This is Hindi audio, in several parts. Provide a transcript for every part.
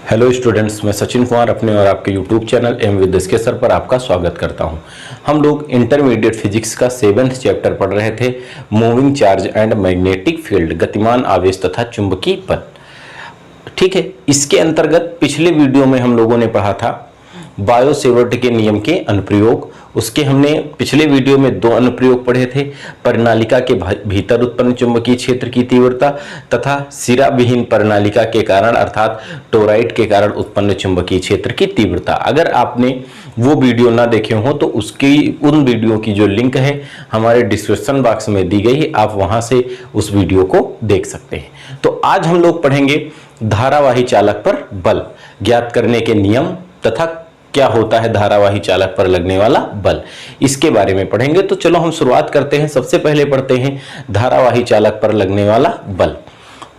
हेलो स्टूडेंट्स, मैं सचिन कुमार अपने और आपके यूट्यूब चैनल एम विद के सर पर आपका स्वागत करता हूं। हम लोग इंटरमीडिएट फिजिक्स का 7th चैप्टर पढ़ रहे थे, moving charge and magnetic field, गतिमान आवेश तथा चुंबकीय बल। ठीक है, इसके अंतर्गत पिछले वीडियो में हम लोगों ने पढ़ा था बायो सेवर्ट के नियम के अनुप्रयोग। उसके हमने पिछले वीडियो में 2 अनुप्रयोग पढ़े थे, प्रणालिका के भीतर उत्पन्न चुंबकीय क्षेत्र की तीव्रता तथा सिरा विहीन प्रणालिका के कारण अर्थात टोराइड के कारण उत्पन्न चुंबकीय क्षेत्र की तीव्रता। अगर आपने वो वीडियो ना देखे हो तो उन वीडियो की जो लिंक है हमारे डिस्क्रिप्शन बॉक्स में दी गई है, आप वहां से उस वीडियो को देख सकते हैं। तो आज हम लोग पढ़ेंगे धारावाही चालक पर बल ज्ञात करने के नियम तथा क्या होता है धारावाही चालक पर लगने वाला बल, इसके बारे में पढ़ेंगे। तो चलो हम शुरुआत करते हैं। सबसे पहले पढ़ते हैं धारावाही चालक पर लगने वाला बल।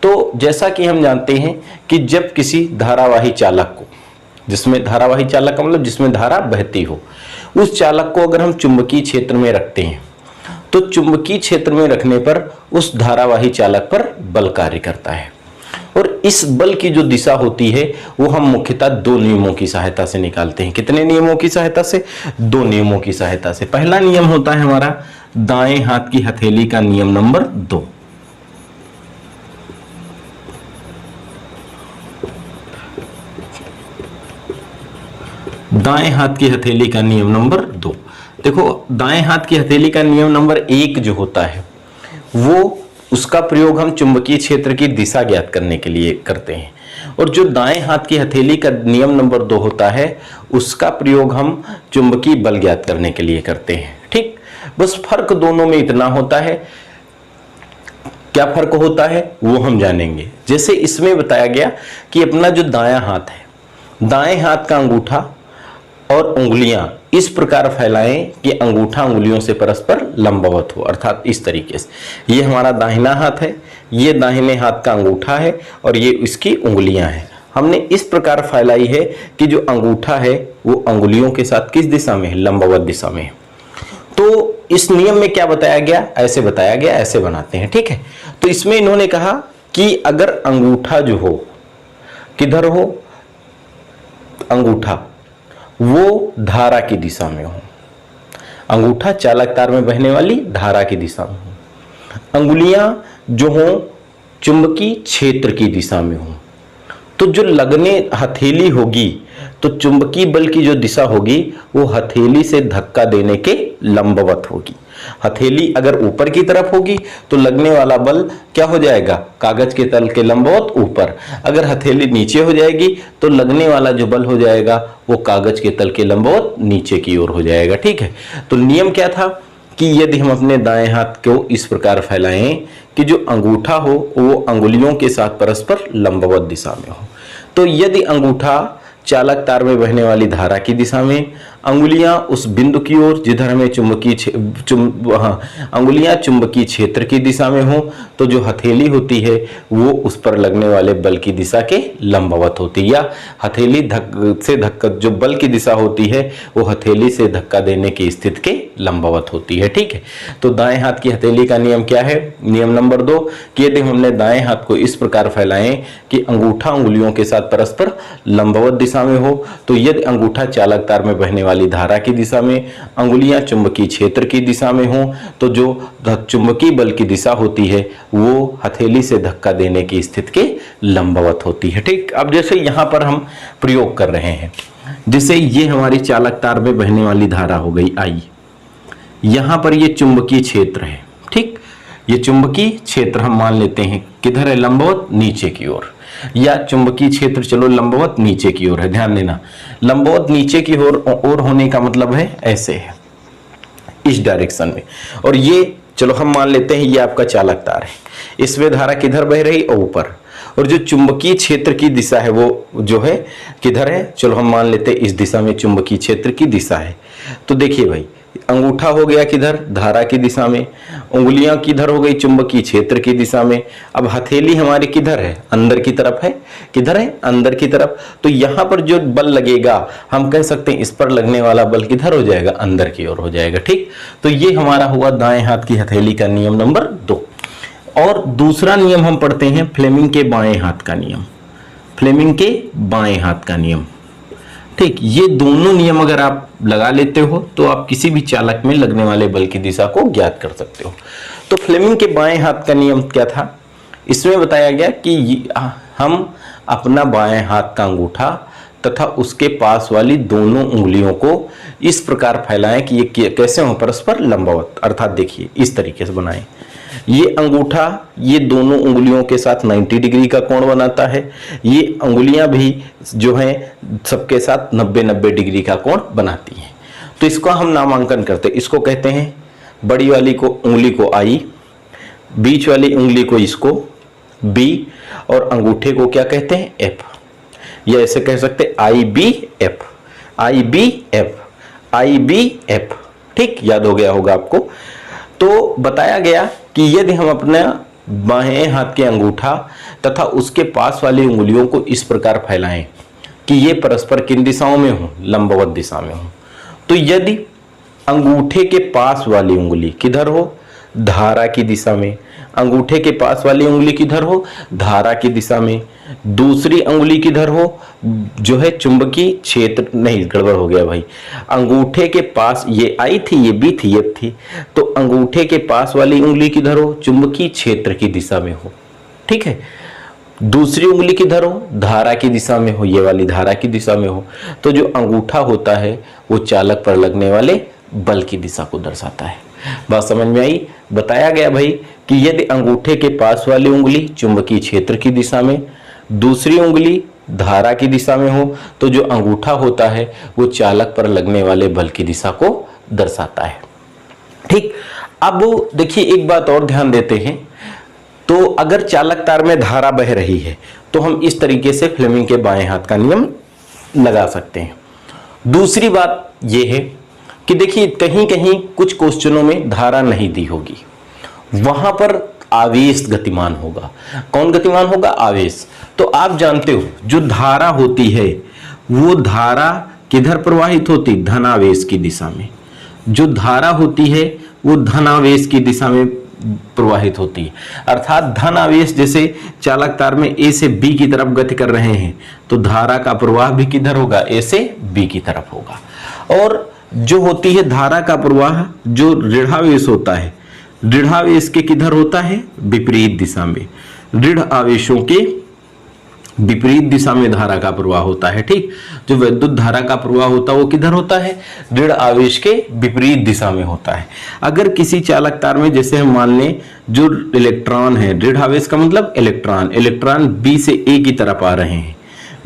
तो जैसा कि हम जानते हैं कि जब किसी धारावाही चालक को, जिसमें धारावाही चालक का मतलब जिसमें धारा बहती हो, उस चालक को अगर हम चुंबकीय क्षेत्र में रखते हैं तो चुंबकीय क्षेत्र में रखने पर उस धारावाही चालक पर बल कार्य करता है। और इस बल की जो दिशा होती है वो हम मुख्यतः 2 नियमों की सहायता से निकालते हैं। कितने नियमों की सहायता से? 2 नियमों की सहायता से। पहला नियम होता है हमारा दाएं हाथ की हथेली का नियम नंबर 2। दाएं हाथ की हथेली का नियम नंबर 2। देखो, दाएं हाथ की हथेली का नियम नंबर 1 जो होता है वो उसका प्रयोग हम चुंबकीय क्षेत्र की दिशा ज्ञात करने के लिए करते हैं, और जो दाएं हाथ की हथेली का नियम नंबर 2 होता है उसका प्रयोग हम चुंबकीय बल ज्ञात करने के लिए करते हैं। ठीक, बस फर्क दोनों में इतना होता है। क्या फर्क होता है वो हम जानेंगे। जैसे इसमें बताया गया कि अपना जो दायां हाथ है, दाएं हाथ का अंगूठा और उंगलियां इस प्रकार फैलाएं कि अंगूठा उंगलियों से परस्पर लंबवत हो, अर्थात इस तरीके से। ये हमारा दाहिना हाथ है, ये दाहिने हाथ का अंगूठा है और ये इसकी उंगलियां हैं। हमने इस प्रकार फैलाई है कि जो अंगूठा है वो अंगुलियों के साथ किस दिशा में है? लंबवत दिशा में है। तो इस नियम में क्या बताया गया? ऐसे बताया गया, ऐसे बनाते हैं। ठीक है, तो इसमें इन्होंने कहा कि अगर अंगूठा जो हो, किधर हो? अंगूठा वो धारा की दिशा में हो, अंगूठा चालक तार में बहने वाली धारा की दिशा में हो, अंगुलियां जो हो चुंबकीय क्षेत्र की दिशा में हो, तो जो लगने हथेली होगी तो चुंबकीय बल की जो दिशा होगी वो हथेली से धक्का देने के लंबवत होगी। हथेली अगर ऊपर की तरफ होगी तो लगने वाला बल क्या हो जाएगा? कागज के तल के लंबवत ऊपर। अगर हथेली नीचे हो जाएगी तो लगने वाला जो बल हो जाएगा वो कागज के तल के लंबवत नीचे की ओर हो जाएगा। ठीक है, तो नियम क्या था कि यदि हम अपने दाएं हाथ को इस प्रकार फैलाएं कि जो अंगूठा हो वो अंगुलियों के साथ परस्पर लंबवत दिशा में हो, तो यदि अंगूठा चालक तार में बहने वाली धारा की दिशा में, अंगुलियां उस बिंदु की ओर जिधर हमें अंगुलियां चुंबकीय क्षेत्र की दिशा में हो, तो जो हथेली होती है वो उस पर लगने वाले बल की दिशा के लंबवत होती है, या हथेली से धक्का, जो बल की दिशा होती है वो हथेली से धक्का देने की स्थिति के लंबवत होती है। ठीक है, तो दाएं हाथ की हथेली का नियम क्या है? नियम नंबर 2 कि यदि हमने दाएं हाथ को इस प्रकार फैलाएं कि अंगूठा उंगलियों के साथ परस्पर लंबवत दिशा में हो, तो यदि अंगूठा चालक तार में बहने वाली धारा की दिशा में, अंगुलियां चुंबकीय क्षेत्र की दिशा में हो, तो जो चुंबकीय बल की दिशा होती है वो हथेली से धक्का देने की स्थिति के लंबवत होती है। ठीक, अब जैसे यहां पर हम प्रयोग कर रहे हैं, जैसे ये हमारी चालक तार में बहने वाली धारा हो गई आई, यहां पर ये चुंबकीय क्षेत्र है। ठीक, ये चुंबकीय क्षेत्र हम मान लेते हैं किधर है? लंबवत नीचे की ओर, या चुंबकीय क्षेत्र चलो लंबवत नीचे की ओर है। ध्यान देना, लंबवत नीचे की ओर होने का मतलब है ऐसे है, इस डायरेक्शन में। और ये चलो हम मान लेते हैं ये आपका चालक तार है, इसमें धारा किधर बह रही? ऊपर। और जो चुंबकीय क्षेत्र की दिशा है वो जो है किधर है? चलो हम मान लेते हैं इस दिशा में चुंबकीय क्षेत्र की दिशा है। तो देखिए भाई, अंगूठा हो गया किधर? धारा की दिशा में, उंगलियां किधर हो गई? चुंबकीय क्षेत्र की दिशा में। अब हथेली हमारी किधर है? अंदर की तरफ है। किधर है? अंदर की तरफ। तो यहां पर जो बल लगेगा हम कह सकते हैं इस पर लगने वाला बल किधर हो जाएगा? अंदर की ओर हो जाएगा। ठीक, तो ये हमारा हुआ दाएं हाथ की हथेली का नियम नंबर 2। और दूसरा नियम हम पढ़ते हैं फ्लेमिंग के बाएं हाथ का नियम। फ्लेमिंग के बाएं हाथ का नियम। ठीक, ये दोनों नियम अगर आप लगा लेते हो तो आप किसी भी चालक में लगने वाले बल की दिशा को ज्ञात कर सकते हो। तो फ्लेमिंग के बाएं हाथ का नियम क्या था? इसमें बताया गया कि हम अपना बाएं हाथ का अंगूठा तथा उसके पास वाली दोनों उंगलियों को इस प्रकार फैलाएं कि ये कैसे हो, परस्पर लंबवत। अर्थात देखिए इस तरीके से बनाएं। ये अंगूठा ये दोनों उंगलियों के साथ 90 डिग्री का कोण बनाता है, ये उंगलियां भी जो हैं सबके साथ 90-90 डिग्री का कोण बनाती हैं। तो इसको हम नामांकन करते हैं। इसको कहते हैं, बड़ी वाली को उंगली को आई, बीच वाली उंगली को इसको बी, और अंगूठे को क्या कहते हैं? एफ। या ऐसे कह सकते हैं आई बी एफ, आई बी एफ, आई बी एफ। ठीक, याद हो गया होगा आपको। तो बताया गया कि यदि हम अपने बाएं हाथ के अंगूठा तथा उसके पास वाली उंगलियों को इस प्रकार फैलाएं कि ये परस्पर किन दिशाओं में हो? लंबवत दिशा में हो। तो यदि अंगूठे के पास वाली उंगली किधर हो? धारा की दिशा में। अंगूठे के पास वाली उंगली किधर हो? धारा की दिशा में। दूसरी उंगली किधर हो? जो है चुंबकीय क्षेत्र, नहीं गड़बड़ हो गया भाई, अंगूठे के पास, ये आई थी, ये बी थी, एफ थी, तो अंगूठे के पास वाली उंगली किधर हो? चुंबकीय क्षेत्र की दिशा में हो। ठीक है, दूसरी उंगली किधर हो? धारा की दिशा में हो, ये वाली धारा की दिशा में हो। तो जो अंगूठा होता है वो चालक पर लगने वाले बल की दिशा को दर्शाता है। बात समझ में आई? बताया गया भाई कि यदि अंगूठे के पास वाली उंगली चुंबकीय क्षेत्र की दिशा में, दूसरी उंगली धारा की दिशा में हो, तो जो अंगूठा होता है वो चालक पर लगने वाले बल की दिशा को दर्शाता है। ठीक, अब देखिए एक बात और ध्यान देते हैं। तो अगर चालक तार में धारा बह रही है तो हम इस तरीके से फ्लेमिंग के बाएं हाथ का नियम लगा सकते हैं। दूसरी बात यह है कि देखिए कहीं कहीं कुछ क्वेश्चनों में धारा नहीं दी होगी, वहां पर आवेश गतिमान होगा। कौन गतिमान होगा? आवेश। तो आप जानते हो जो धारा होती है वो धारा किधर प्रवाहित होती? धनावेश की दिशा में। जो धारा होती है वो धनावेश की दिशा में प्रवाहित होती है। अर्थात धन आवेश, जैसे चालक तार में ए से बी की तरफ गति कर रहे हैं तो धारा का प्रवाह भी किधर होगा? ए से बी की तरफ होगा। और जो होती है धारा का प्रवाह, जो ऋणावेश होता है, ऋणावेश के किधर होता है? विपरीत दिशा में। ऋण आवेशों के विपरीत दिशा में धारा का प्रवाह होता है। ठीक, जो विद्युत धारा का प्रवाह होता है वो किधर होता है? ऋण आवेश के विपरीत दिशा में होता है। अगर किसी चालक तार में, जैसे हम मान लें जो इलेक्ट्रॉन है, ऋण आवेश का मतलब इलेक्ट्रॉन बी से ए की तरफ आ रहे हैं,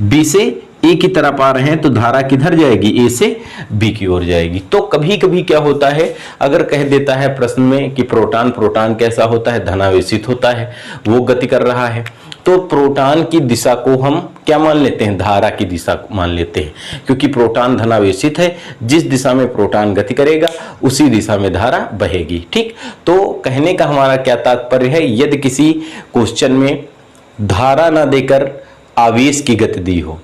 बी से ए की तरफ आ रहे हैं, तो धारा किधर जाएगी? ए से बी की ओर जाएगी। तो कभी कभी क्या होता है, अगर कह देता है प्रश्न में कि प्रोटॉन कैसा होता है? धनावेशित होता है, वो गति कर रहा है, तो प्रोटॉन की दिशा को हम क्या मान लेते हैं? धारा की दिशा मान लेते हैं, क्योंकि प्रोटॉन धनावेशित है। जिस दिशा में प्रोटॉन गति करेगा उसी दिशा में धारा बहेगी। ठीक, तो कहने का हमारा क्या तात्पर्य है, यदि किसी क्वेश्चन में धारा ना देकर आवेश की गति दी हो,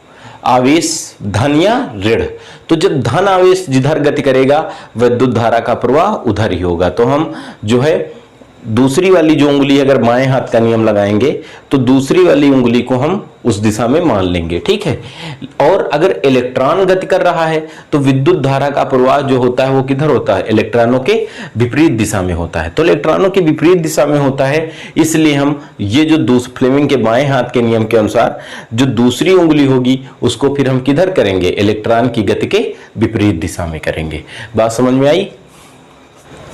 आवेश धन या ऋण, तो जब धन आवेश जिधर गति करेगा विद्युत धारा का प्रवाह उधर ही होगा। तो हम जो है दूसरी वाली जो उंगली, अगर बाएं हाथ का नियम लगाएंगे तो दूसरी वाली उंगली को हम उस दिशा में मान लेंगे। ठीक है, और अगर इलेक्ट्रॉन गति कर रहा है तो विद्युत धारा का प्रवाह जो होता है वो किधर होता है? इलेक्ट्रॉनों के विपरीत दिशा में होता है। तो इलेक्ट्रॉनों के विपरीत दिशा में होता है, इसलिए हम ये जो फ्लेमिंग के बाएं हाथ के नियम के अनुसार जो दूसरी उंगली होगी उसको फिर हम किधर करेंगे? इलेक्ट्रॉन की गति के विपरीत दिशा में करेंगे। बात समझ में आई?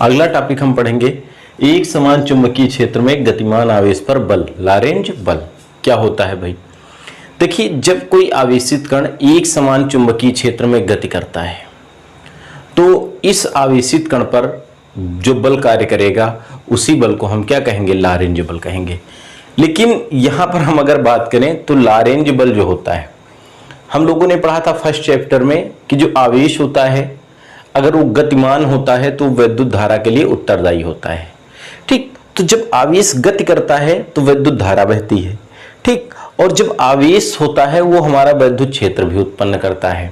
अगला टॉपिक हम पढ़ेंगे, एक समान चुंबकीय क्षेत्र में गतिमान आवेश पर बल, लारेंज बल क्या होता है भाई? देखिए, जब कोई आवेशित कण एक समान चुंबकीय क्षेत्र में गति करता है तो इस आवेशित कण पर जो बल कार्य करेगा उसी बल को हम क्या कहेंगे? लारेंज बल कहेंगे। लेकिन यहां पर हम अगर बात करें तो लारेंज बल जो होता है, हम लोगों ने पढ़ा था फर्स्ट चैप्टर में कि जो आवेश होता है अगर वो गतिमान होता है तो विद्युत धारा के लिए उत्तरदायी होता है। ठीक, तो जब आवेश गति करता है तो विद्युत धारा बहती है। ठीक, और जब आवेश होता है वो हमारा विद्युत क्षेत्र भी उत्पन्न करता है।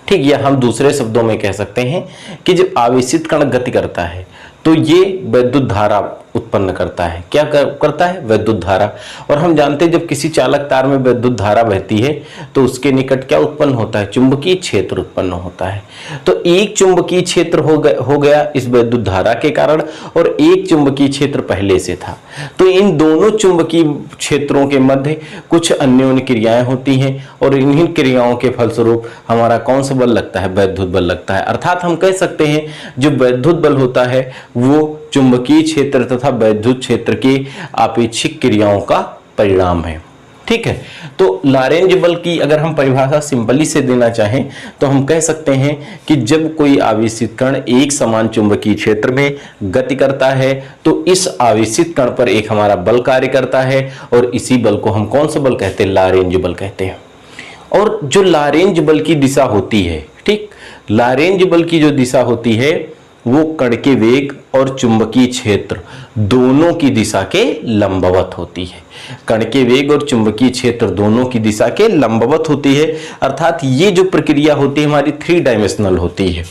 ठीक, या हम दूसरे शब्दों में कह सकते हैं कि जब आवेशित कण गति करता है तो ये विद्युत धारा उत्पन्न करता है। क्या करता है? विद्युत धारा। और हम जानते हैं जब किसी चालक तार में विद्युत धारा बहती है तो उसके निकट क्या उत्पन्न होता है? चुंबकीय क्षेत्र उत्पन्न होता है। तो एक चुंबकीय क्षेत्र हो गया इस विद्युत धारा के कारण, और एक चुंबकीय क्षेत्र पहले से था। तो इन दोनों चुंबकीय क्षेत्रों के मध्य कुछ अन्योन्य क्रियाएं होती हैं, और इन्हीं क्रियाओं के फलस्वरूप हमारा कौन सा बल लगता है? विद्युत बल लगता है। अर्थात हम कह सकते हैं जो विद्युत बल होता है वो चुंबकीय क्षेत्र तथा विद्युत क्षेत्र की आपेक्षिक क्रियाओं का परिणाम है। ठीक है, तो लॉरेंज बल की अगर हम परिभाषा सिंपली से देना चाहें तो हम कह सकते हैं कि जब कोई आवेशित कण एक समान चुंबकीय क्षेत्र में गति करता है तो इस आवेशित कण पर एक हमारा बल कार्य करता है, और इसी बल को हम कौन सा बल कहते हैं? लॉरेंज बल कहते हैं। और जो लॉरेंज बल की दिशा होती है, ठीक, लॉरेंज बल की जो दिशा होती है वो कण के वेग और चुंबकीय क्षेत्र दोनों की दिशा के लंबवत होती है। कण के वेग और चुंबकीय क्षेत्र दोनों की दिशा के लंबवत होती है। अर्थात ये जो प्रक्रिया होती है हमारी 3 डायमेंशनल होती है।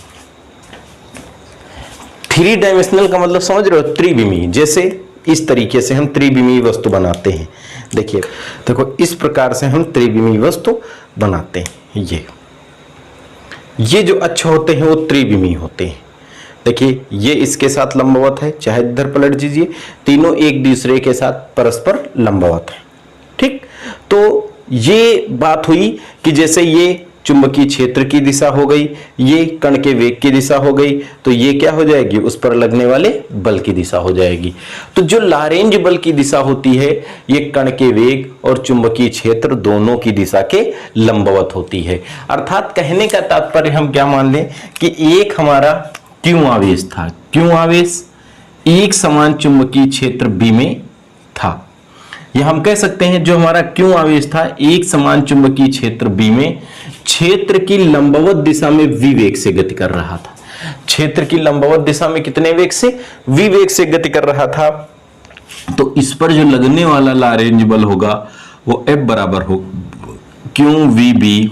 3 डायमेंशनल का मतलब समझ रहे हो? त्रिविमीय। जैसे इस तरीके से हम त्रिविमीय वस्तु बनाते हैं। देखिए, देखो इस प्रकार से हम त्रिविमीय वस्तु बनाते हैं। ये जो अक्ष होते हैं वो त्रिविमीय होते हैं। देखिए ये इसके साथ लंबवत है, चाहे इधर पलट दीजिए, तीनों एक दूसरे के साथ परस्पर लंबवत है। ठीक, तो ये बात हुई कि जैसे ये चुंबकीय क्षेत्र की दिशा हो गई, ये कण के वेग की दिशा हो गई, तो ये क्या हो जाएगी? उस पर लगने वाले बल की दिशा हो जाएगी। तो जो लॉरेंज बल की दिशा होती है ये कण के वेग और चुंबकीय क्षेत्र दोनों की दिशा के लंबवत होती है। अर्थात कहने का तात्पर्य हम क्या मान लें कि एक हमारा क्यू आवेश था, क्यू आवेश एक समान चुंबकीय क्षेत्र बी में था। यह हम कह सकते हैं जो हमारा क्यू आवेश था एक समान चुंबकीय क्षेत्र बी में क्षेत्र की लंबवत दिशा में v वेग से गति कर रहा था। क्षेत्र की लंबवत दिशा में कितने वेग से? v वेग से गति कर रहा था। तो इस पर जो लगने वाला लॉरेंज बल होगा वो F बराबर हो Q V B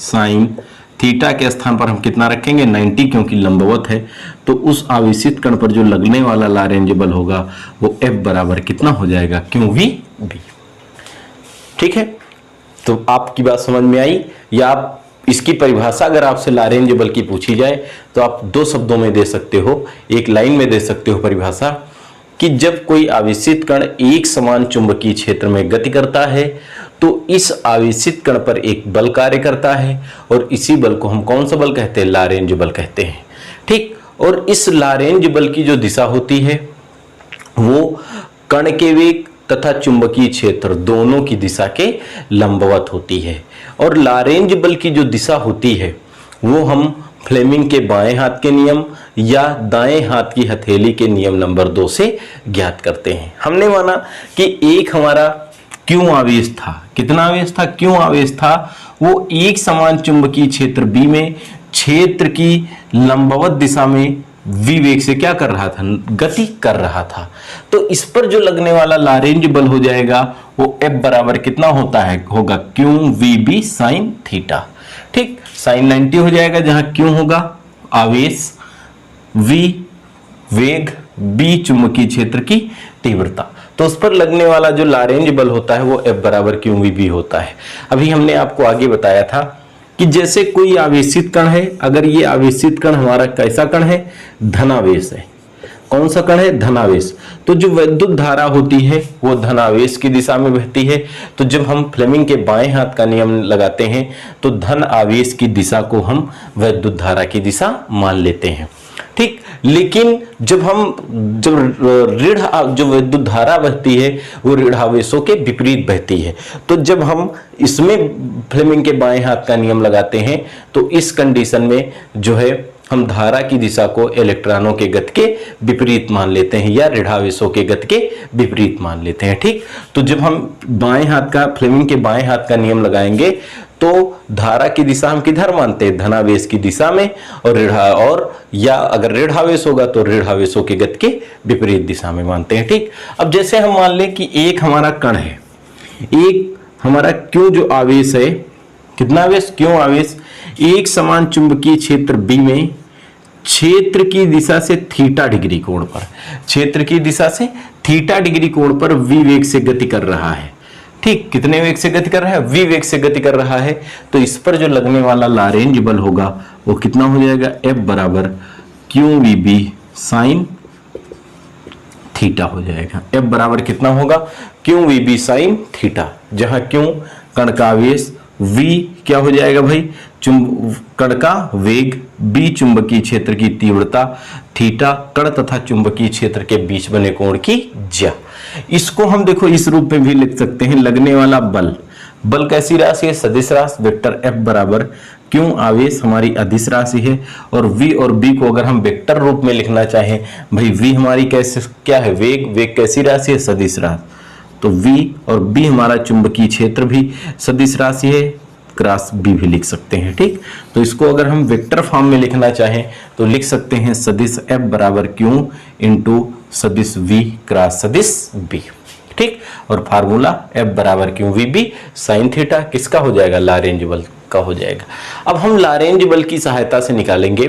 sine theta के स्थान पर हम कितना रखेंगे? 90, क्योंकि लंबवत है। तो उस आवेशित कण पर जो लगने वाला लॉरेंज बल होगा वो F बराबर कितना हो जाएगा? Q V B. ठीक है, तो आपकी बात समझ में आई? या आप इसकी परिभाषा अगर आपसे लॉरेंज बल की पूछी जाए तो आप 2 शब्दों में दे सकते हो, एक लाइन में दे सकते हो परिभाषा, कि जब कोई आवेशित कण एक समान चुंबकीय क्षेत्र में गति करता है तो इस आवेशित कण पर एक बल कार्य करता है, और इसी बल को हम कौन सा बल कहते हैं? लॉरेंज बल कहते हैं। ठीक, और इस लॉरेंज बल की जो दिशा होती है वो कण के वेग तथा चुंबकीय क्षेत्र दोनों की दिशा के लंबवत होती है। और लॉरेंज बल की जो दिशा होती है वो हम फ्लेमिंग के बाएं हाथ के नियम या दाएं हाथ की हथेली के नियम नंबर 2 से ज्ञात करते हैं। हमने माना कि एक हमारा क्यू आवेश था, कितना आवेश था? क्यू आवेश था, वो एक समान चुंबकीय क्षेत्र बी में क्षेत्र की लंबवत दिशा में v वेग से क्या कर रहा था? गति कर रहा था। तो इस पर जो लगने वाला लॉरेंज बल हो जाएगा वो F बराबर कितना होता है? होगा Q V B sine theta. ठीक, साइन 90 हो जाएगा, जहां क्यू होगा आवेश, v वेग, b चुंबकीय क्षेत्र की तीव्रता। तो उस पर लगने वाला जो लॉरेंज बल होता है वो F बराबर क्यू वी बी होता है। अभी हमने आपको आगे बताया था कि जैसे कोई आवेशित कण है, अगर ये आवेशित कण हमारा कैसा कण है? धनावेश है। कौन सा कण है? धनावेश। तो जो विद्युत धारा होती है वो धनावेश की दिशा में बहती है। तो जब हम फ्लेमिंग के बाएं हाथ का नियम लगाते हैं तो धन आवेश की दिशा को हम विद्युत धारा की दिशा मान लेते हैं। ठीक, लेकिन जब जो विद्युत धारा बहती है वो ऋण आवेशों के विपरीत बहती है। तो जब हम इसमें फ्लेमिंग के बाएं हाथ का नियम लगाते हैं तो इस कंडीशन में जो है हम धारा की दिशा को इलेक्ट्रॉनों के गति के विपरीत मान लेते हैं या ऋणावेशों के गति के विपरीत मान लेते हैं। ठीक, तो जब हम बाएं हाथ का फ्लेमिंग के बाएं हाथ का नियम लगाएंगे तो धारा की दिशा हम किधर मानते हैं? धनावेश की दिशा में, और या अगर ऋणावेश होगा तो ऋणावेशों के गति के विपरीत दिशा में मानते हैं। ठीक, अब जैसे हम मान लें कि एक हमारा कण है, एक हमारा क्यू जो आवेश है, कितना आवेश? क्यू आवेश एक समान चुंबकीय क्षेत्र बी में क्षेत्र की दिशा से थीटा डिग्री कोण पर, क्षेत्र की दिशा से थीटा डिग्री कोण पर v वेग से गति कर रहा है। ठीक, कितने वेग से गति कर रहा है? v वेग से गति कर रहा है। तो इस पर जो लगने वाला लारेंज बल होगा वो कितना हो जाएगा? F बराबर QVB साइन थीटा हो जाएगा। F बराबर कितना होगा? QVB साइन थीटा, जहां Q कण का आवेश, V क्या हो जाएगा भाई? कण का वेग, B चुंबकीय क्षेत्र की तीव्रता, थीटा कण तथा चुंबकीय क्षेत्र के बीच बने कोण की ज्या। इसको हम देखो इस रूप में भी लिख सकते हैं, लगने वाला बल। बल कैसी राशि है? सदिश राशि। वेक्टर F बराबर क्यों आवेश हमारी अदिश राशि है, और V और B को अगर हम वेक्टर रूप में लिखना चाहें, भाई V हमारी कैसे क्या है? वेग। वेग कैसी राशि है? सदिश राशि। तो V और B हमारा चुंबकीय क्षेत्र भी सदिश राशि है, क्रॉस B भी लिख सकते हैं। ठीक, तो इसको अगर हम वेक्टर फॉर्म में लिखना चाहें तो लिख सकते हैं सदिश F बराबर Q इंटू सदिश V क्रॉस सदिश B। ठीक, और फार्मूला F बराबर QVB साइन थीटा किसका हो जाएगा? लारेंज बल का हो जाएगा। अब हम लारेंज बल की सहायता से निकालेंगे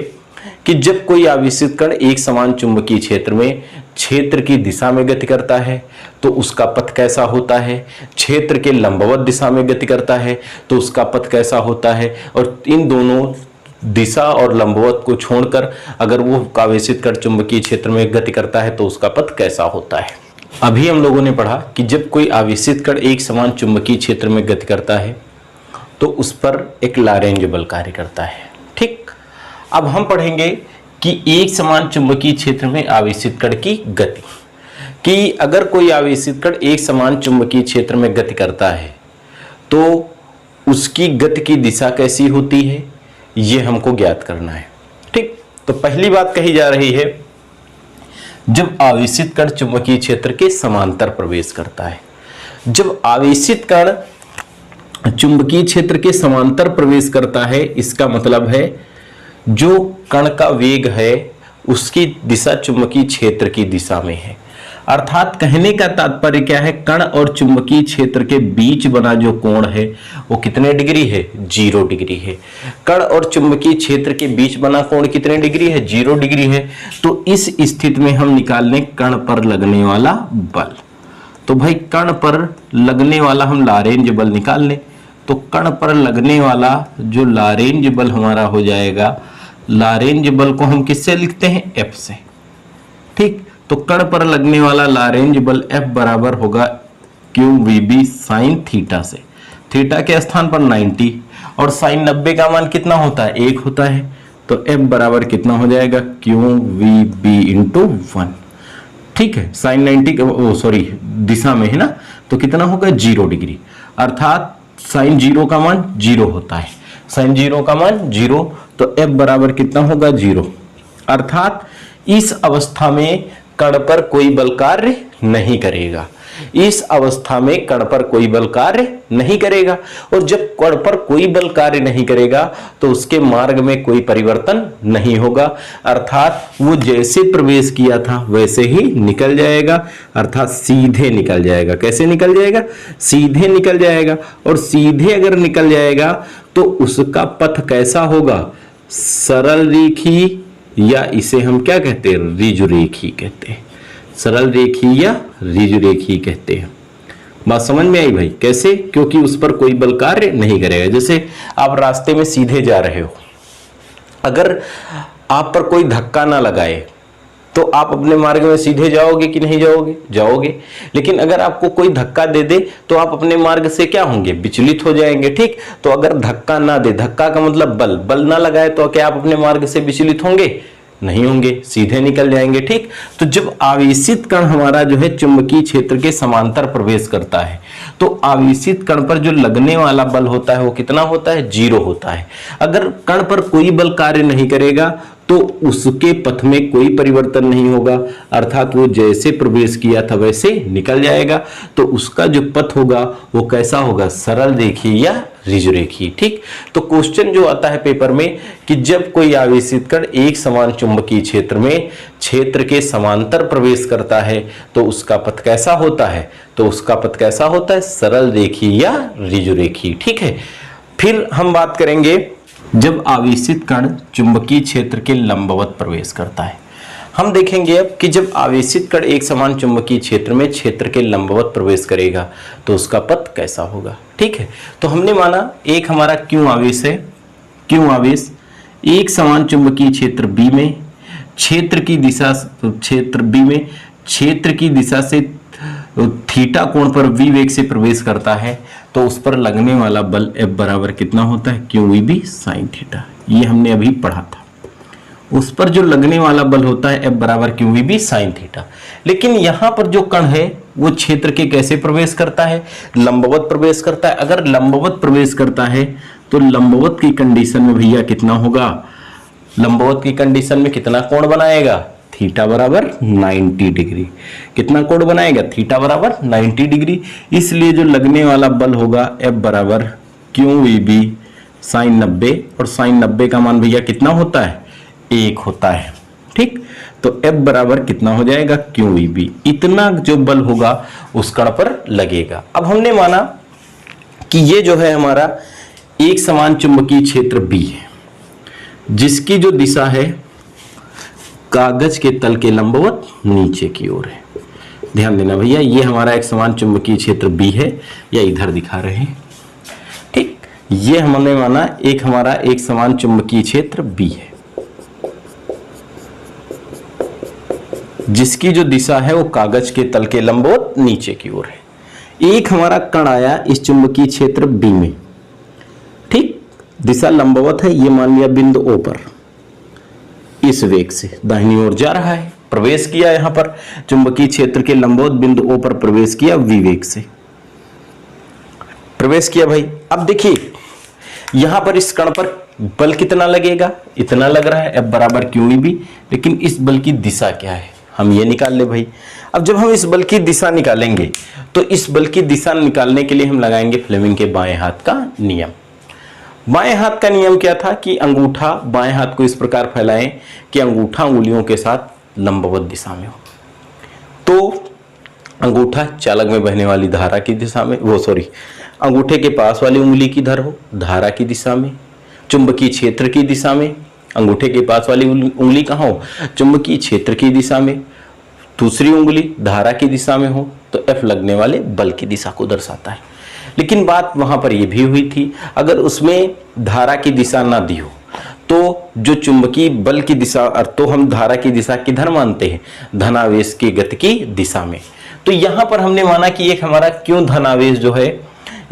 कि जब कोई आवेशित कण एक समान चुंबकीय क्षेत्र में क्षेत्र की दिशा में गति करता है तो उसका पथ कैसा होता है, क्षेत्र के लंबवत दिशा में गति करता है तो उसका पथ कैसा होता है, और इन दोनों दिशा और लंबवत को छोड़कर अगर वो आवेशित कण चुंबकीय क्षेत्र में गति करता है तो उसका पथ कैसा होता है। अभी हम लोगों ने पढ़ा कि जब कोई आवेशित कण एक समान चुंबकीय क्षेत्र में गति करता है तो उस पर एक लारेंज बल कार्य करता है। ठीक, अब हम पढ़ेंगे कि एक समान चुंबकीय क्षेत्र में आवेशित कण की गति, कि अगर कोई आवेशित कण एक समान चुंबकीय क्षेत्र में गति करता है तो उसकी गति की दिशा कैसी होती है, ये हमको ज्ञात करना है। ठीक, तो पहली बात कही जा रही है, जब आवेशित कण चुंबकीय क्षेत्र के समांतर प्रवेश करता है। जब आवेशित कण चुंबकीय क्षेत्र के समांतर प्रवेश करता है, इसका मतलब है जो कण का वेग है उसकी दिशा चुंबकीय क्षेत्र की दिशा में है। अर्थात कहने का तात्पर्य क्या है? कण और चुंबकीय क्षेत्र के बीच बना जो कोण है वो कितने डिग्री है? 0 डिग्री है। कण और चुंबकीय क्षेत्र के बीच बना कोण कितने डिग्री है? 0 डिग्री है। तो इस स्थिति में हम निकाल लें कण पर लगने वाला बल। तो भाई कण पर लगने वाला हम लारेंज बल निकाल लें, तो कण पर लगने वाला जो लारेंज बल हमारा हो जाएगा, लारेंज बल को हम किससे लिखते हैं? F से। ठीक, तो कण पर लगने वाला लारेंज बल F बराबर होगा QVB साइन थीटा से। थीटा के स्थान पर 90 और साइन 90 का मान कितना होता है? 1 होता है। तो F बराबर कितना हो जाएगा? QVB into 1। ठीक है, साइन 90 दिशा में है ना, तो कितना होगा? 0 डिग्री। अर्थात साइन 0 का मान 0 होता है। साइन 0 का मान 0, तो F बराबर कितना होगा? 0। अर्थात इस अवस्था में कण पर कोई बल कार्य नहीं करेगा। इस अवस्था में कण पर कोई बल कार्य नहीं करेगा, और जब कण पर कोई बल कार्य नहीं करेगा तो उसके मार्ग में कोई परिवर्तन नहीं होगा। अर्थात वो जैसे प्रवेश किया था वैसे ही निकल जाएगा, अर्थात सीधे निकल जाएगा। कैसे निकल जाएगा? सीधे निकल जाएगा। और सीधे अगर निकल जाएगा तो उसका पथ कैसा होगा? सरल रेखी, या इसे हम क्या कहते हैं? ऋजुरेखी कहते हैं। सरल रेखी या ऋजुरेखी कहते हैं। बात समझ में आई भाई? कैसे? क्योंकि उस पर कोई बल कार्य नहीं करेगा। जैसे आप रास्ते में सीधे जा रहे हो, अगर आप पर कोई धक्का ना लगाए तो आप अपने मार्ग में सीधे जाओगे कि नहीं जाओगे? जाओगे। लेकिन अगर आपको कोई धक्का दे दे तो आप अपने मार्ग से क्या होंगे? विचलित हो जाएंगे। ठीक, तो अगर धक्का ना दे, धक्का का मतलब बल ना लगाए, तो क्या आप अपने मार्ग से विचलित होंगे? नहीं होंगे, सीधे निकल जाएंगे। ठीक, तो जब आवेशित कण हमारा जो है चुंबकीय क्षेत्र के समांतर प्रवेश करता है तो आवेशित कण पर जो लगने वाला बल होता है वो कितना होता है? 0 होता है। अगर कण पर कोई बल कार्य नहीं करेगा तो उसके पथ में कोई परिवर्तन नहीं होगा, अर्थात वो जैसे प्रवेश किया था वैसे निकल जाएगा। तो उसका जो पथ होगा वो कैसा होगा? सरल रेखी या ऋजुरेखी। ठीक, तो क्वेश्चन जो आता है पेपर में कि जब कोई आवेशित कण एक समान चुंबकीय क्षेत्र में क्षेत्र के समांतर प्रवेश करता है तो उसका पथ कैसा होता है? तो उसका पथ कैसा होता है? सरल रेखी या ऋजुरेखी। ठीक है, फिर हम बात करेंगे जब आवेशित कण चुंबकीय क्षेत्र के लंबवत प्रवेश करता है। हम देखेंगे अब कि जब आवेशित कण एक समान चुंबकीय क्षेत्र में क्षेत्र के लंबवत प्रवेश करेगा तो उसका पथ कैसा होगा। ठीक है, तो हमने माना एक हमारा क्यू आवेश है, क्यू आवेश एक समान चुंबकीय क्षेत्र बी में क्षेत्र की दिशा से थीटा कोण पर वी वेग से प्रवेश करता है तो उस पर लगने वाला बल F बराबर कितना होता है, Q V B sine theta. ये हमने अभी पढ़ा था। उस पर जो लगने वाला बल होता है F बराबर Q V B sine theta. लेकिन यहां पर जो कण है वो क्षेत्र के कैसे प्रवेश करता है, लंबवत प्रवेश करता है। अगर लंबवत प्रवेश करता है तो लंबवत की कंडीशन में भैया कितना होगा, लंबवत की कंडीशन में कितना कोण बनाएगा, थीटा बराबर 90 डिग्री। कितना कोण बनाएगा, थीटा बराबर 90 डिग्री। इसलिए जो लगने वाला बल होगा F बराबर क्यू वी बी साइन 90, और साइन 90 का मान भैया कितना होता है, 1 होता है। ठीक, तो F बराबर कितना हो जाएगा, क्यू वी बी। इतना जो बल होगा उस कण पर लगेगा। अब हमने माना कि ये जो है हमारा एक समान चुंबकीय क्षेत्र B है जिसकी जो दिशा है कागज के तल के लंबवत नीचे की ओर है। ध्यान देना भैया, ये हमारा एक समान चुंबकीय क्षेत्र B है, या इधर दिखा रहे हैं। ठीक, ये हमने माना एक हमारा एक समान चुंबकीय क्षेत्र B है जिसकी जो दिशा है वो कागज के तल के लंबवत नीचे की ओर है। एक हमारा कण आया इस चुंबकीय क्षेत्र B में, ठीक, दिशा लंबवत है, ये मान लिया बिंदु O पर, इस वेग से दाहिनी ओर जा रहा है, प्रवेश किया यहां पर चुंबकीय क्षेत्र के लंबवत बिंदु O पर प्रवेश किया, V वेग से प्रवेश किया भाई। अब देखिए यहां पर इस कण पर बल कितना लगेगा, इतना लग रहा है F बराबर क्यू वी बी। लेकिन इस बल की दिशा क्या है, हम ये निकाल ले भाई। अब जब हम इस बल की दिशा निकालेंगे तो इस बल की दिशा निकालने के लिए हम लगाएंगे फ्लेमिंग के बाएं हाथ का नियम। बाएं हाथ का नियम क्या था कि अंगूठा बाएं हाथ को इस प्रकार फैलाएं कि अंगूठा उंगलियों के साथ लंबवत दिशा में हो। तो अंगूठा चालक में बहने वाली धारा की दिशा में, अंगूठे के पास वाली उंगली किधर हो, धारा की दिशा में, चुंबकीय क्षेत्र की दिशा में। अंगूठे के पास वाली उंगली कहाँ हो, चुंबकीय क्षेत्र की दिशा में। दूसरी उंगली धारा की दिशा में हो तो F लगने वाले बल की दिशा को दर्शाता है। लेकिन बात वहां पर यह भी हुई थी, अगर उसमें धारा की दिशा ना दी हो तो जो चुंबकीय बल की दिशा, तो हम धारा की दिशा किधर मानते हैं, धनावेश की गति की दिशा में। तो यहां पर हमने माना कि एक हमारा क्यों धनावेश जो है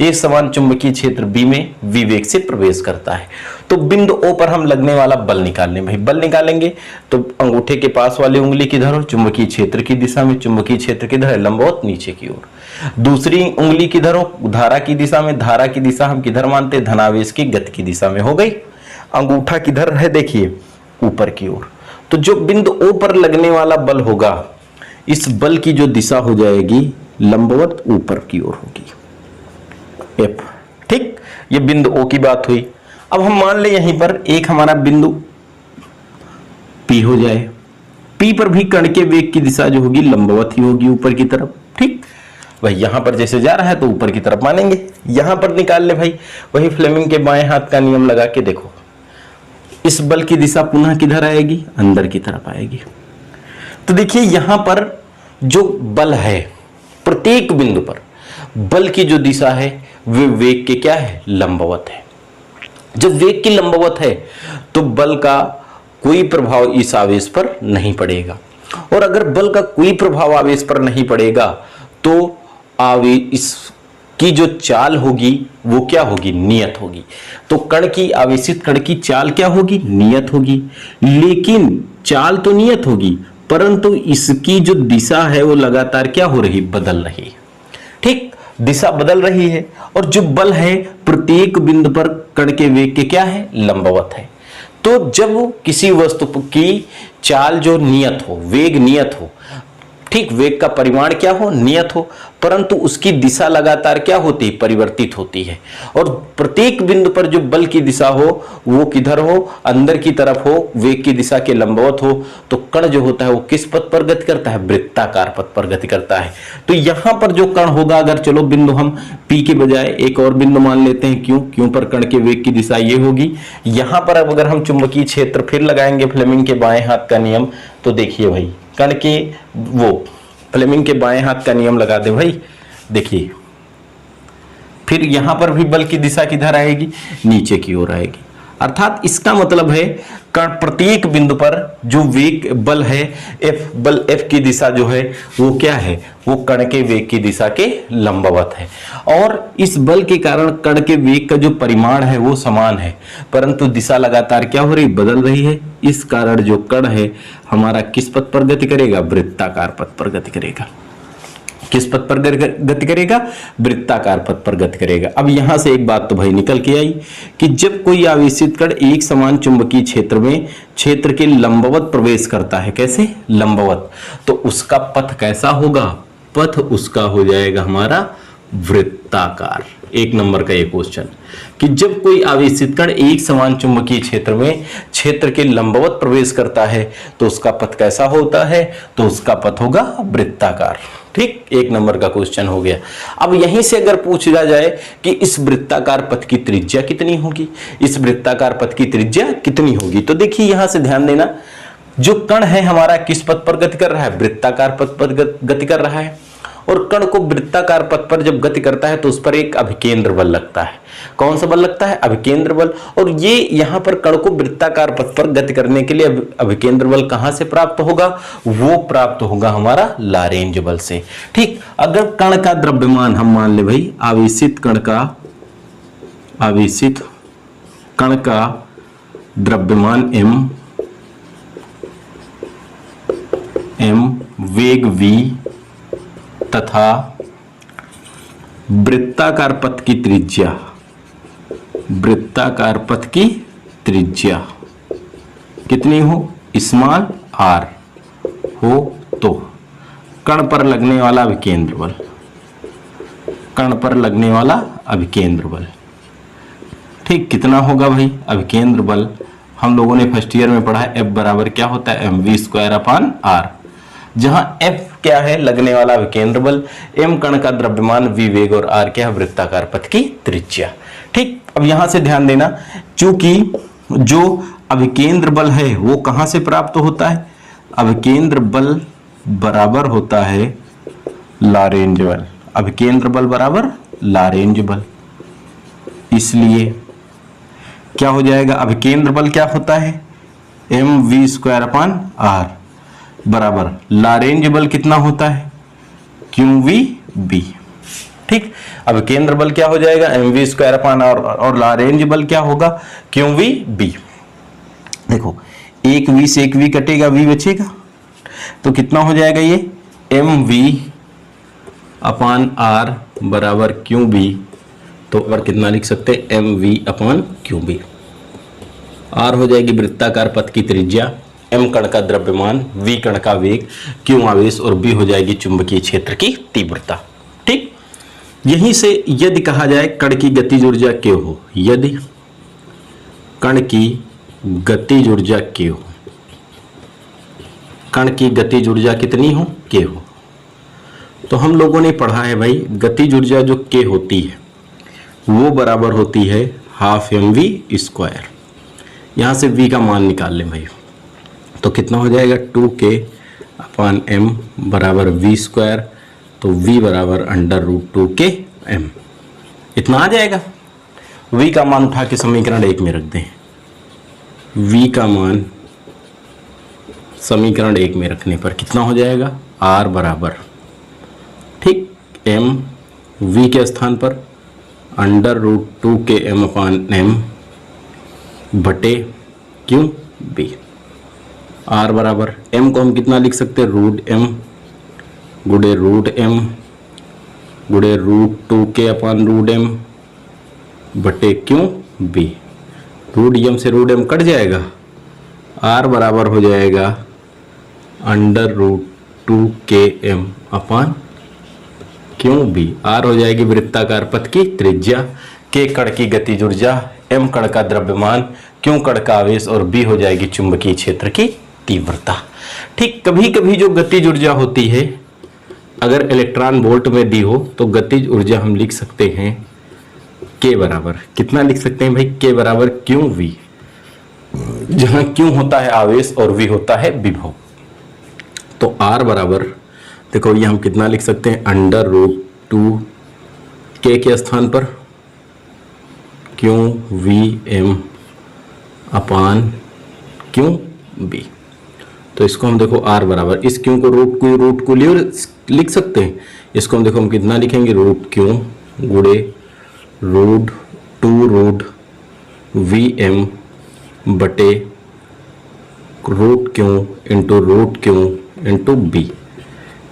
एक समान चुंबकीय क्षेत्र B में V वेग से प्रवेश करता है। तो बिंदु O पर हम लगने वाला बल निकालने, भाई बल निकालेंगे तो अंगूठे के पास वाली उंगली किधर हो, चुंबकीय क्षेत्र की दिशा में, चुंबकीय क्षेत्र किधर है, लंबवत नीचे की ओर। दूसरी उंगली किधर हो, धारा की दिशा में, धारा की दिशा हम किधर मानते हैं, धनावेश की गति की दिशा में हो गई। अंगूठा किधर है, देखिए ऊपर की ओर। तो जो बिंदु O पर लगने वाला बल होगा, इस बल की जो दिशा हो जाएगी लंबवत ऊपर की ओर होगी, F। ठीक, ये बिंदु O की बात हुई। अब हम मान ले यहीं पर एक हमारा बिंदु P हो जाए। P पर भी कण के वेग की दिशा जो होगी लंबवत ही होगी ऊपर की तरफ। ठीक, भाई यहां पर जैसे जा रहा है तो ऊपर की तरफ मानेंगे। यहां पर निकाल ले भाई, वही फ्लेमिंग के बाएं हाथ का नियम लगा के देखो, इस बल की दिशा पुनः किधर आएगी, अंदर की तरफ आएगी। तो देखिए यहां पर जो बल है, प्रत्येक बिंदु पर बल की जो दिशा है वे वेग के क्या है, लंबवत है। जब वेग की लंबवत है तो बल का कोई प्रभाव इस आवेश पर नहीं पड़ेगा, और अगर बल का कोई प्रभाव आवेश पर नहीं पड़ेगा तो इसकी जो चाल होगी वो क्या होगी, नियत होगी। तो कण की, आवेशित कण की चाल क्या होगी, नियत होगी। लेकिन चाल तो नियत होगी परंतु इसकी जो दिशा है वो लगातार क्या हो रही, बदल रही है। ठीक, दिशा बदल रही है, और जो बल है प्रत्येक बिंदु पर कण के वेग के क्या है, लंबवत है। तो जब किसी वस्तु की चाल जो नियत हो, वेग नियत हो, ठीक, वेग का परिमाण क्या हो, नियत हो, परंतु उसकी दिशा लगातार क्या होती है, परिवर्तित होती है। और प्रत्येक बिंदु पर जो बल की दिशा हो वो किधर हो, अंदर की तरफ हो, वेग की दिशा के लंबवत हो, तो कण जो होता है वो किस पथ पर गति करता है, वृत्ताकार पथ पर गति करता है। तो यहां पर जो कण होगा, अगर चलो बिंदु हम P के बजाय एक और बिंदु मान लेते हैं क्यों पर कण के वेग की दिशा ये होगी। यहां पर अब अगर हम चुंबकीय क्षेत्र फिर लगाएंगे फ्लेमिंग के बाएं हाथ का नियम, तो देखिए भाई कण के वो फ्लेमिंग के बाएं हाथ का नियम लगा दे भाई, देखिए फिर यहां पर भी बल की दिशा किधर आएगी, नीचे की ओर आएगी। अर्थात इसका मतलब है कण प्रत्येक बिंदु पर जो वेग बल है बल F की दिशा जो है वो क्या है, वो कण के वेग की दिशा के लंबवत है। और इस बल के कारण कण के वेग का जो परिमाण है वो समान है, परंतु दिशा लगातार क्या हो रही, बदल रही है। इस कारण जो कण है हमारा किस पथ पर गति करेगा, वृत्ताकार पथ पर गति करेगा। किस पथ पर गति करेगा, वृत्ताकार पथ पर गति करेगा। अब यहां से एक बात तो भाई निकल के आई कि जब कोई आवेशित कण एक समान चुंबकीय क्षेत्र में क्षेत्र के लंबवत प्रवेश करता है, कैसे, लंबवत, तो उसका पथ कैसा होगा, पथ उसका हो जाएगा हमारा वृत्ताकार। एक नंबर का ये क्वेश्चन कि जब कोई आवेशित कण एक समान चुंबकीय क्षेत्र में क्षेत्र के लंबवत प्रवेश करता है तो उसका पथ कैसा होता है, तो उसका पथ होगा वृत्ताकार। ठीक, एक नंबर का क्वेश्चन हो गया। अब यहीं से अगर पूछा जाए कि इस वृत्ताकार पथ की त्रिज्या कितनी होगी, इस वृत्ताकार पथ की त्रिज्या कितनी होगी, तो देखिए यहां से ध्यान देना, जो कण है हमारा किस पथ पर गति कर रहा है, वृत्ताकार पथ पर गति कर रहा है। और कण को वृत्ताकार पथ पर जब गति करता है तो उस पर एक अभिकेंद्र बल लगता है। कौन सा बल लगता है, अभिकेंद्र बल। और ये यहां पर कण को वृत्ताकार पथ पर गति करने के लिए अभिकेंद्र बल कहां से प्राप्त होगा, वो प्राप्त होगा हमारा लारेंज बल से। ठीक, अगर कण का द्रव्यमान हम मान ले भाई, आवेशित कण का द्रव्यमान m, वेग v तथा वृत्ताकार पथ की त्रिज्या कितनी हो, स्मॉल r हो, तो कण पर लगने वाला अभिकेंद्र बल, ठीक, कितना होगा भाई, अभिकेंद्र बल हम लोगों ने फर्स्ट ईयर में पढ़ा है, F बराबर क्या होता है, mv²/r, जहां F क्या है, लगने वाला विकेंद्र बल, m कण का द्रव्यमान, v वेग और r क्या है, वृत्ताकार पथ की त्रिज्या। ठीक, अब यहां से ध्यान देना, चूंकि जो अभिकेंद्र बल है वो कहां से प्राप्त होता है, अभिकेंद्र बल बराबर होता है लारेंज बल, अभिकेंद्र बल बराबर लारेंज बल। इसलिए क्या हो जाएगा, अभिकेंद्र बल क्या होता है, mv²/r बराबर लारेंज बल कितना होता है, qvb। ठीक, अब केंद्र बल क्या हो जाएगा, mv²/r और लारेंज बल क्या होगा, qvb। देखो एक v से एक v कटेगा, v बचेगा, तो कितना हो जाएगा ये mv/r बराबर qb। तो और कितना लिख सकते हैं, mv/qb। r हो जाएगी वृत्ताकार पथ की त्रिज्या, m कण का द्रव्यमान, v कण का वेग, q आवेश और b हो जाएगी चुंबकीय क्षेत्र की तीव्रता। ठीक, यहीं से यदि कहा जाए कण की गतिज ऊर्जा k हो, यदि कण की गतिज ऊर्जा k हो, कण की गतिज ऊर्जा कितनी हो, k हो, तो हम लोगों ने पढ़ा है भाई गतिज ऊर्जा जो k होती है वो बराबर होती है ½ mv²। यहां से v का मान निकाल लें भाई, तो कितना हो जाएगा 2k/m बराबर v², तो v बराबर √2km, इतना आ जाएगा। v का मान उठा के समीकरण 1 में रख दें, v का मान समीकरण 1 में रखने पर कितना हो जाएगा, r बराबर, ठीक, m v के स्थान पर √2km/m बटे qb। r बराबर m को हम कितना लिख सकते हैं, √m गुणे √m गुणे √2k/√m बटे qb। √m से √m कट जाएगा, r बराबर हो जाएगा √2km/k। क्यों बी। आर हो जाएगी वृत्ताकार पथ की त्रिज्या, के कण की गतिज ऊर्जा, एम कण का द्रव्यमान, क्यों कण का आवेश और बी हो जाएगी चुंबकीय क्षेत्र की तीव्रता। ठीक, कभी कभी जो गतिज ऊर्जा होती है अगर इलेक्ट्रॉन वोल्ट में दी हो तो गतिज ऊर्जा हम लिख सकते हैं के बराबर, कितना लिख सकते हैं भाई, के बराबर क्यों वी, जहां क्यों होता है आवेश और वी होता है विभव। तो आर बराबर देखो ये हम कितना लिख सकते हैं, √2 के स्थान पर क्यों वी एम अपान क्यों बी। तो इसको हम देखो आर बराबर, इस क्यों को रूट को लिख सकते हैं। इसको हम देखो हम कितना लिखेंगे, रूट क्यों गुणे √2 वी एम बटे रूट क्यों इंटू बी।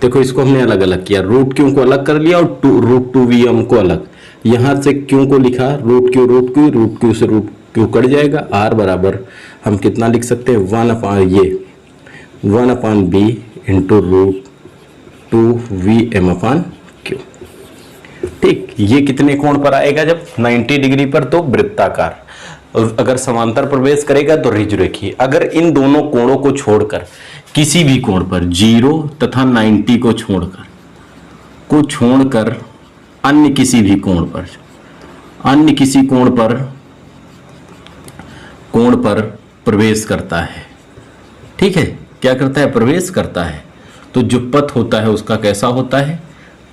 देखो इसको हमने अलग अलग किया, रूट क्यों को अलग कर लिया और √2 वी एम को अलग, यहां से क्यों को लिखा रूट क्यू से रूट क्यू कट जाएगा। आर बराबर हम कितना लिख सकते हैं, 1/b into √2 V M upon Q. ठीक, ये कितने कोण पर आएगा, जब 90 डिग्री पर तो वृत्ताकार, और अगर समांतर प्रवेश करेगा तो ऋजुरेखीय। अगर इन दोनों कोणों को छोड़कर किसी भी कोण पर 0 तथा 90 को छोड़कर अन्य किसी भी कोण पर प्रवेश करता है, ठीक है, क्या करता है, प्रवेश करता है, तो जो पथ होता है उसका कैसा होता है,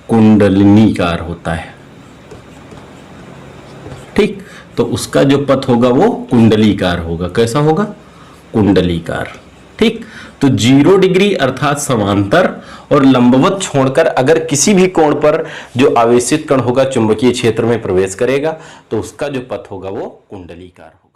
कुंडलिनीकार होता है। ठीक, तो उसका जो पथ होगा वो कुंडलीकार होगा, कैसा होगा, कुंडलीकार। ठीक, तो 0 डिग्री अर्थात समांतर और लंबवत छोड़कर अगर किसी भी कोण पर जो आवेशित कण होगा चुंबकीय क्षेत्र में प्रवेश करेगा तो उसका जो पथ होगा वो कुंडलीकार होगा।